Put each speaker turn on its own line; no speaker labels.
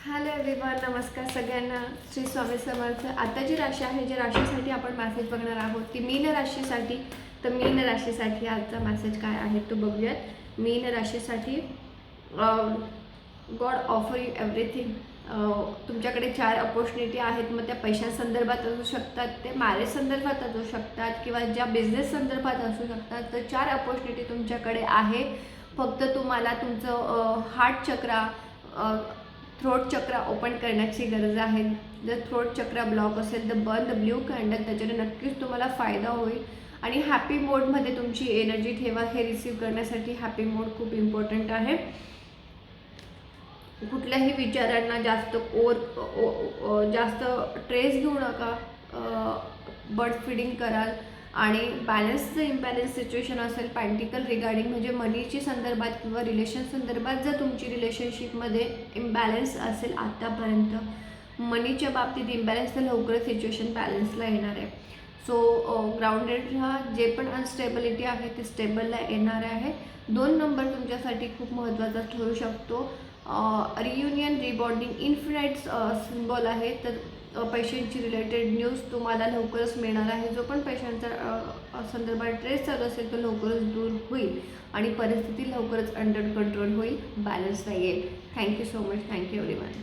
Hello everyone, नमस्कार सगळ्यांना. श्री स्वामी समर्थ. आता जी राशी आहे, ज्या राशीसाठी आपण मॅसेज बघणार आहोत ती मीन राशीसाठी. तर मीन राशीसाठी आजचा मॅसेज काय आहे तो बघूयात. मीन राशीसाठी गॉड ऑफर यू एव्हरीथिंग. तुमच्याकडे 4 अपॉर्च्युनिटी आहेत. मग त्या पैशांसंदर्भात असू शकतात, ते मॅरेज संदर्भात असू शकतात किंवा ज्या बिझनेस संदर्भात असू शकतात. तर 4 अपॉर्च्युनिटी तुमच्याकडे आहे. फक्त तुम्हाला तुमचं हार्ट चक्रा, थ्रोट चक्रा ओपन करण्याची गरज आहे. जर थ्रोट चक्रा ब्लॉक असेल तर बर्न द ब्ल्यू कॅन्डल, त्याच्याने नक्कीच तुम्हाला फायदा होईल. आणि हॅपी मोडमध्ये तुमची एनर्जी ठेवा. हे रिसीव करण्यासाठी हॅपी मोड खूप इम्पॉर्टंट आहे. कुठल्याही विचारांना जास्त ट्रेस घेऊ नका. बर्ड फिडिंग कराल आणि बॅलन्सचं इम्बॅलन्स सिच्युएशन असेल पॅन्टिकल रिगार्डिंग, म्हणजे मनीची संदर्भात किंवा रिलेशन संदर्भात जर तुमची रिलेशनशिपमध्ये इम्बॅलन्स असेल आत्तापर्यंत मनीच्या बाबतीत इम्बॅलन्स, तर लवकरच सिच्युएशन बॅलन्सला येणार आहे. सो ग्राउंडेड राहा. जे पण अनस्टेबिलिटी आहे ते स्टेबलला येणार आहे. 2 नंबर तुमच्यासाठी खूप महत्त्वाचा ठरू शकतो. रियुनियन, रिबॉन्डिंग, इन्फिनाईट सिम्बॉल आहे. तर पैशांची रिलेटेड न्यूज तुम्हाला लवकरच मिळणार आहे. जो पण पैशांचा संदर्भात ट्रेस चालू असेल तो लवकरच दूर होईल आणि परिस्थिती लवकरच अंडर कंट्रोल होईल, बॅलन्सला येईल. Thank you so much. Thank you everyone.